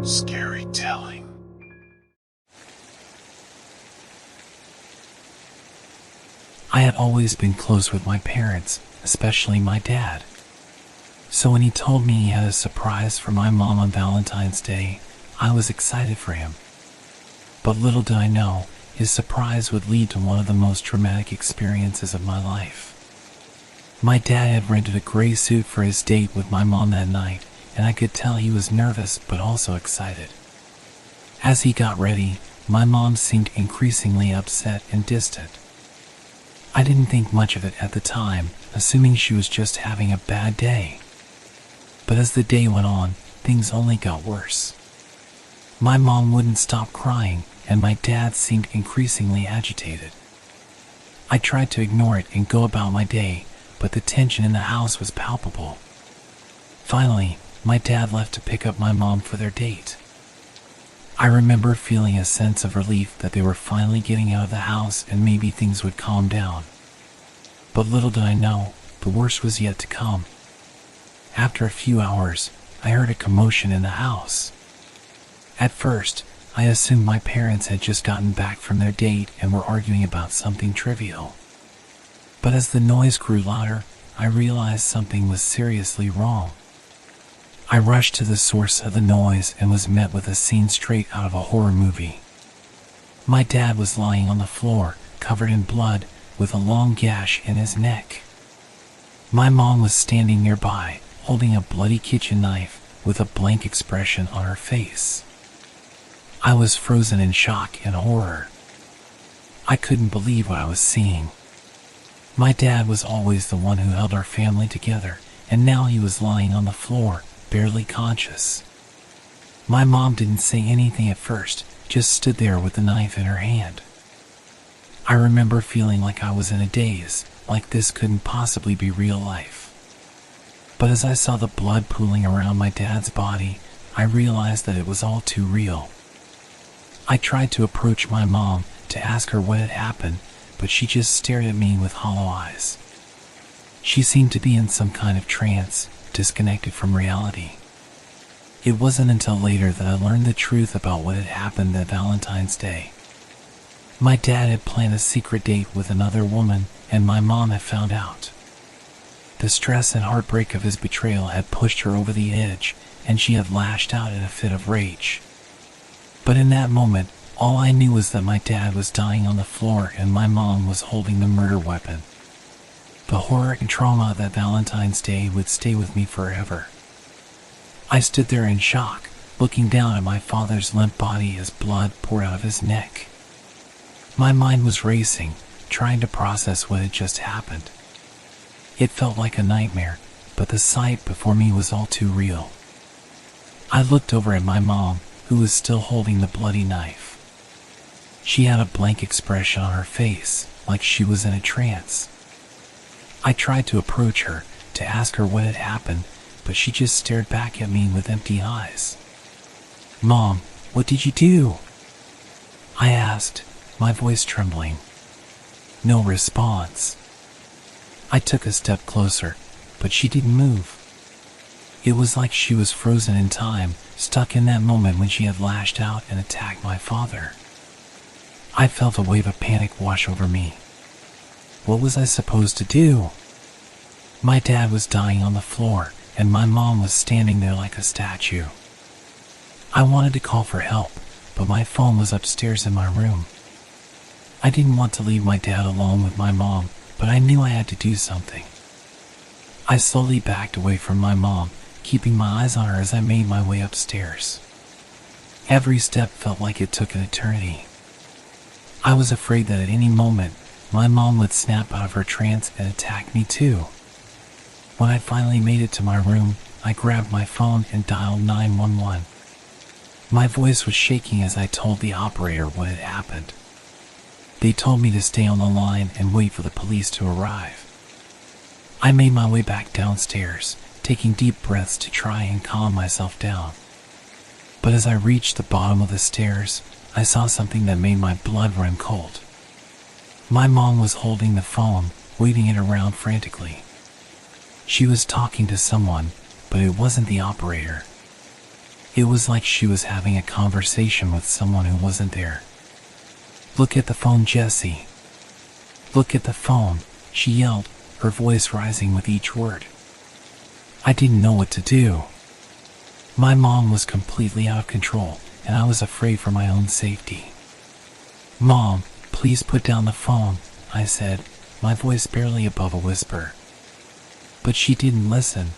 Scary telling. I had always been close with my parents, especially my dad. So when he told me he had a surprise for my mom on Valentine's Day, I was excited for him. But little did I know, his surprise would lead to one of the most traumatic experiences of my life. My dad had rented a gray suit for his date with my mom that night, and I could tell he was nervous but also excited. As he got ready, my mom seemed increasingly upset and distant. I didn't think much of it at the time, assuming she was just having a bad day. But as the day went on, things only got worse. My mom wouldn't stop crying, and my dad seemed increasingly agitated. I tried to ignore it and go about my day, but the tension in the house was palpable. Finally, my dad left to pick up my mom for their date. I remember feeling a sense of relief that they were finally getting out of the house and maybe things would calm down. But little did I know, the worst was yet to come. After a few hours, I heard a commotion in the house. At first, I assumed my parents had just gotten back from their date and were arguing about something trivial. But as the noise grew louder, I realized something was seriously wrong. I rushed to the source of the noise and was met with a scene straight out of a horror movie. My dad was lying on the floor, covered in blood, with a long gash in his neck. My mom was standing nearby, holding a bloody kitchen knife, with a blank expression on her face. I was frozen in shock and horror. I couldn't believe what I was seeing. My dad was always the one who held our family together, and now he was lying on the floor, barely conscious. My mom didn't say anything at first, just stood there with the knife in her hand. I remember feeling like I was in a daze, like this couldn't possibly be real life. But as I saw the blood pooling around my dad's body, I realized that it was all too real. I tried to approach my mom to ask her what had happened, but she just stared at me with hollow eyes. She seemed to be in some kind of trance, disconnected from reality. It wasn't until later that I learned the truth about what had happened that Valentine's Day. My dad had planned a secret date with another woman, and my mom had found out. The stress and heartbreak of his betrayal had pushed her over the edge, and she had lashed out in a fit of rage. But in that moment, all I knew was that my dad was dying on the floor and my mom was holding the murder weapon. The horror and trauma of that Valentine's Day would stay with me forever. I stood there in shock, looking down at my father's limp body as blood poured out of his neck. My mind was racing, trying to process what had just happened. It felt like a nightmare, but the sight before me was all too real. I looked over at my mom, who was still holding the bloody knife. She had a blank expression on her face, like she was in a trance. I tried to approach her, to ask her what had happened, but she just stared back at me with empty eyes. "Mom, what did you do?" I asked, my voice trembling. No response. I took a step closer, but she didn't move. It was like she was frozen in time, stuck in that moment when she had lashed out and attacked my father. I felt a wave of panic wash over me. What was I supposed to do? My dad was dying on the floor, and my mom was standing there like a statue. I wanted to call for help, but my phone was upstairs in my room. I didn't want to leave my dad alone with my mom, but I knew I had to do something. I slowly backed away from my mom, keeping my eyes on her as I made my way upstairs. Every step felt like it took an eternity. I was afraid that at any moment, my mom would snap out of her trance and attack me too. When I finally made it to my room, I grabbed my phone and dialed 911. My voice was shaking as I told the operator what had happened. They told me to stay on the line and wait for the police to arrive. I made my way back downstairs, taking deep breaths to try and calm myself down. But as I reached the bottom of the stairs, I saw something that made my blood run cold. My mom was holding the phone, waving it around frantically. She was talking to someone, but it wasn't the operator. It was like she was having a conversation with someone who wasn't there. "Look at the phone, Jesse. Look at the phone," she yelled, her voice rising with each word. I didn't know what to do. My mom was completely out of control, and I was afraid for my own safety. "Mom, please put down the phone," I said, my voice barely above a whisper. But she didn't listen.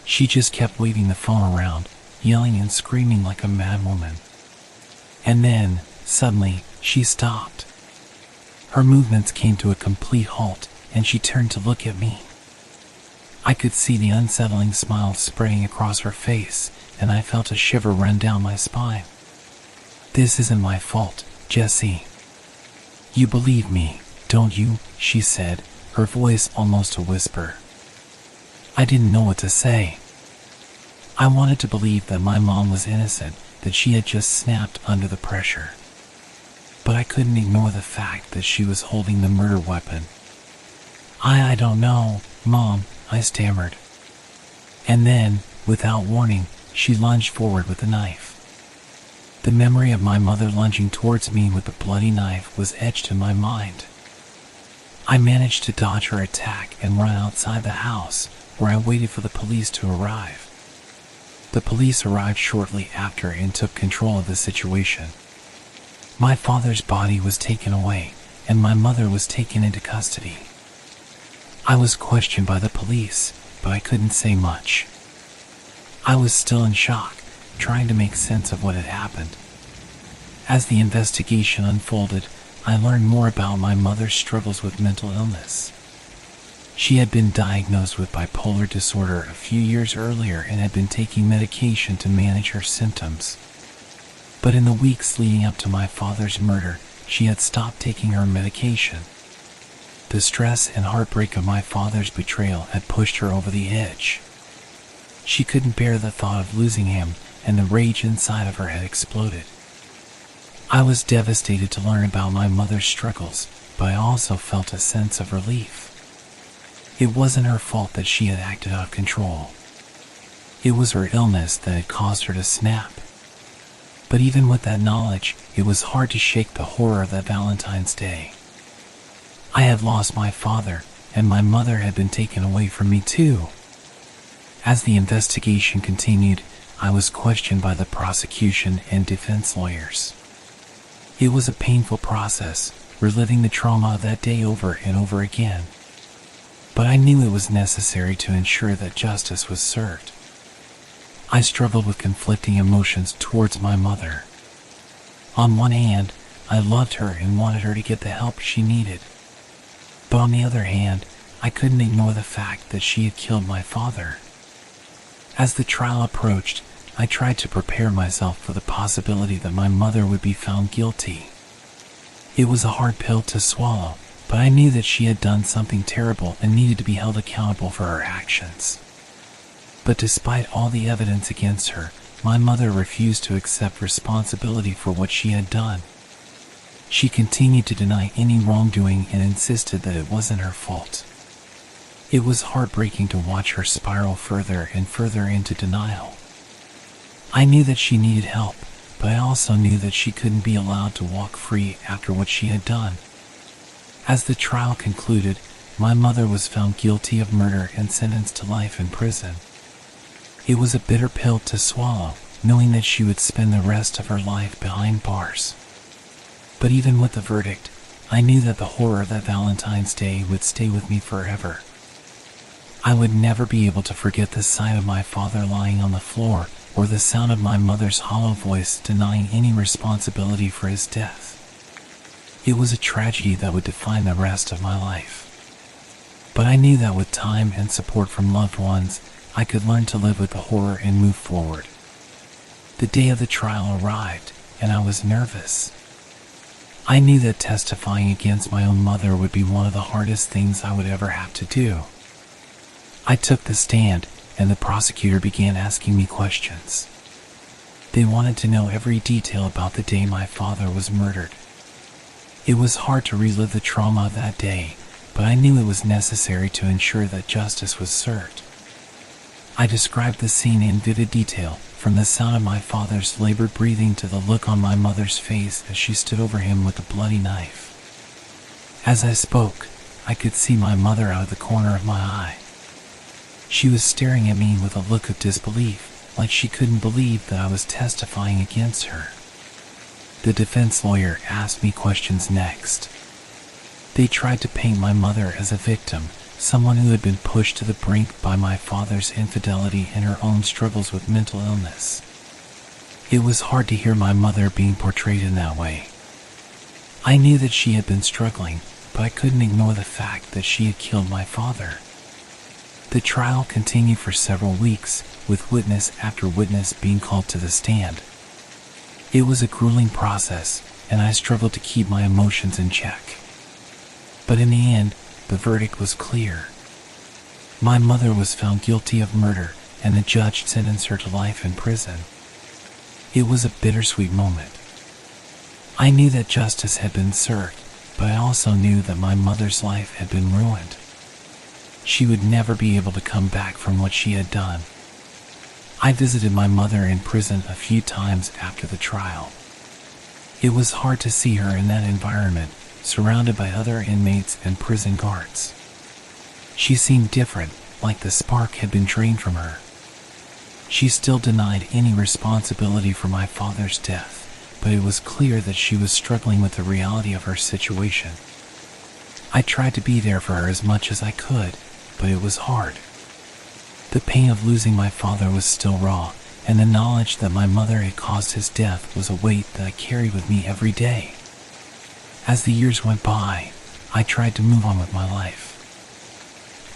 She just kept waving the phone around, yelling and screaming like a mad woman. And then, suddenly, she stopped. Her movements came to a complete halt, and she turned to look at me. I could see the unsettling smile spraying across her face, and I felt a shiver run down my spine. "This isn't my fault, Jesse. You believe me, don't you?" she said, her voice almost a whisper. I didn't know what to say. I wanted to believe that my mom was innocent, that she had just snapped under the pressure. But I couldn't ignore the fact that she was holding the murder weapon. I don't know, Mom," I stammered. And then, without warning, she lunged forward with the knife. The memory of my mother lunging towards me with the bloody knife was etched in my mind. I managed to dodge her attack and run outside the house, where I waited for the police to arrive. The police arrived shortly after and took control of the situation. My father's body was taken away, and my mother was taken into custody. I was questioned by the police, but I couldn't say much. I was still in shock, trying to make sense of what had happened. As the investigation unfolded, I learned more about my mother's struggles with mental illness. She had been diagnosed with bipolar disorder a few years earlier and had been taking medication to manage her symptoms. But in the weeks leading up to my father's murder, she had stopped taking her medication. The stress and heartbreak of my father's betrayal had pushed her over the edge. She couldn't bear the thought of losing him, and the rage inside of her had exploded. I was devastated to learn about my mother's struggles, but I also felt a sense of relief. It wasn't her fault that she had acted out of control. It was her illness that had caused her to snap. But even with that knowledge, it was hard to shake the horror of that Valentine's Day. I had lost my father, and my mother had been taken away from me too. As the investigation continued, I was questioned by the prosecution and defense lawyers. It was a painful process, reliving the trauma of that day over and over again. But I knew it was necessary to ensure that justice was served. I struggled with conflicting emotions towards my mother. On one hand, I loved her and wanted her to get the help she needed. But on the other hand, I couldn't ignore the fact that she had killed my father. As the trial approached, I tried to prepare myself for the possibility that my mother would be found guilty. It was a hard pill to swallow, but I knew that she had done something terrible and needed to be held accountable for her actions. But despite all the evidence against her, my mother refused to accept responsibility for what she had done. She continued to deny any wrongdoing and insisted that it wasn't her fault. It was heartbreaking to watch her spiral further and further into denial. I knew that she needed help, but I also knew that she couldn't be allowed to walk free after what she had done. As the trial concluded, my mother was found guilty of murder and sentenced to life in prison. It was a bitter pill to swallow, knowing that she would spend the rest of her life behind bars. But even with the verdict, I knew that the horror of that Valentine's Day would stay with me forever. I would never be able to forget the sight of my father lying on the floor, or the sound of my mother's hollow voice denying any responsibility for his death. It was a tragedy that would define the rest of my life. But I knew that with time and support from loved ones, I could learn to live with the horror and move forward. The day of the trial arrived, and I was nervous. I knew that testifying against my own mother would be one of the hardest things I would ever have to do. I took the stand, and the prosecutor began asking me questions. They wanted to know every detail about the day my father was murdered. It was hard to relive the trauma of that day, but I knew it was necessary to ensure that justice was served. I described the scene in vivid detail, from the sound of my father's labored breathing to the look on my mother's face as she stood over him with a bloody knife. As I spoke, I could see my mother out of the corner of my eye. She was staring at me with a look of disbelief, like she couldn't believe that I was testifying against her. The defense lawyer asked me questions next. They tried to paint my mother as a victim, someone who had been pushed to the brink by my father's infidelity and her own struggles with mental illness. It was hard to hear my mother being portrayed in that way. I knew that she had been struggling, but I couldn't ignore the fact that she had killed my father. The trial continued for several weeks, with witness after witness being called to the stand. It was a grueling process, and I struggled to keep my emotions in check. But in the end, the verdict was clear. My mother was found guilty of murder, and the judge sentenced her to life in prison. It was a bittersweet moment. I knew that justice had been served, but I also knew that my mother's life had been ruined. She would never be able to come back from what she had done. I visited my mother in prison a few times after the trial. It was hard to see her in that environment, surrounded by other inmates and prison guards. She seemed different, like the spark had been drained from her. She still denied any responsibility for my father's death, but it was clear that she was struggling with the reality of her situation. I tried to be there for her as much as I could, but it was hard. The pain of losing my father was still raw, and the knowledge that my mother had caused his death was a weight that I carried with me every day. As the years went by, I tried to move on with my life.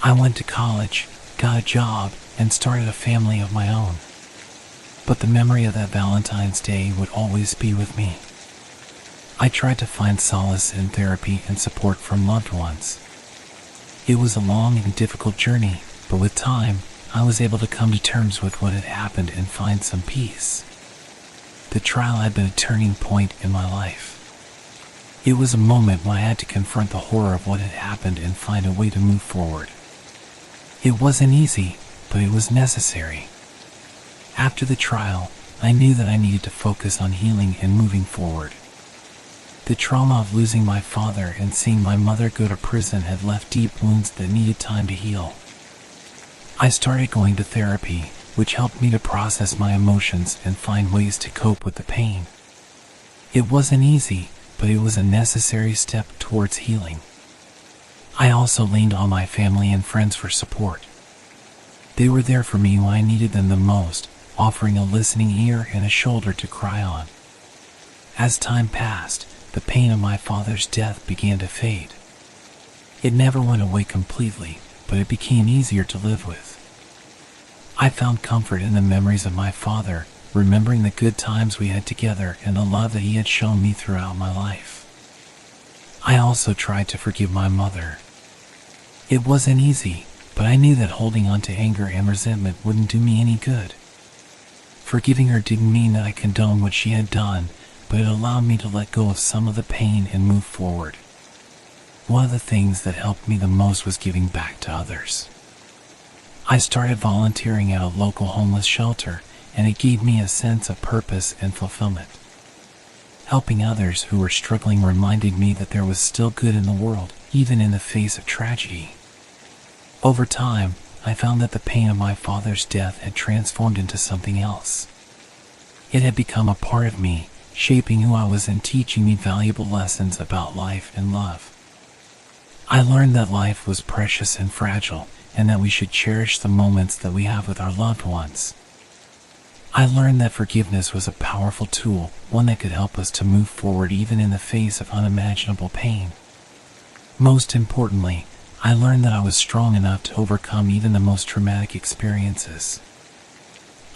I went to college, got a job, and started a family of my own. But the memory of that Valentine's Day would always be with me. I tried to find solace in therapy and support from loved ones. It was a long and difficult journey, but with time, I was able to come to terms with what had happened and find some peace. The trial had been a turning point in my life. It was a moment when I had to confront the horror of what had happened and find a way to move forward. It wasn't easy, but it was necessary. After the trial, I knew that I needed to focus on healing and moving forward. The trauma of losing my father and seeing my mother go to prison had left deep wounds that needed time to heal. I started going to therapy, which helped me to process my emotions and find ways to cope with the pain. It wasn't easy, but it was a necessary step towards healing. I also leaned on my family and friends for support. They were there for me when I needed them the most, offering a listening ear and a shoulder to cry on. As time passed, the pain of my father's death began to fade. It never went away completely, but it became easier to live with. I found comfort in the memories of my father, remembering the good times we had together and the love that he had shown me throughout my life. I also tried to forgive my mother. It wasn't easy, but I knew that holding on to anger and resentment wouldn't do me any good. Forgiving her didn't mean that I condoned what she had done, but it allowed me to let go of some of the pain and move forward. One of the things that helped me the most was giving back to others. I started volunteering at a local homeless shelter, and it gave me a sense of purpose and fulfillment. Helping others who were struggling reminded me that there was still good in the world, even in the face of tragedy. Over time, I found that the pain of my father's death had transformed into something else. It had become a part of me, shaping who I was and teaching me valuable lessons about life and love. I learned that life was precious and fragile, and that we should cherish the moments that we have with our loved ones. I learned that forgiveness was a powerful tool, one that could help us to move forward even in the face of unimaginable pain. Most importantly, I learned that I was strong enough to overcome even the most traumatic experiences.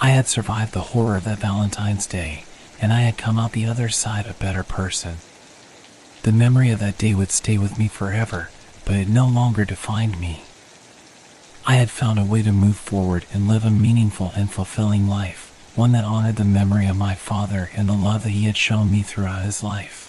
I had survived the horror of that Valentine's Day, and I had come out the other side a better person. The memory of that day would stay with me forever, but it no longer defined me. I had found a way to move forward and live a meaningful and fulfilling life, one that honored the memory of my father and the love that he had shown me throughout his life.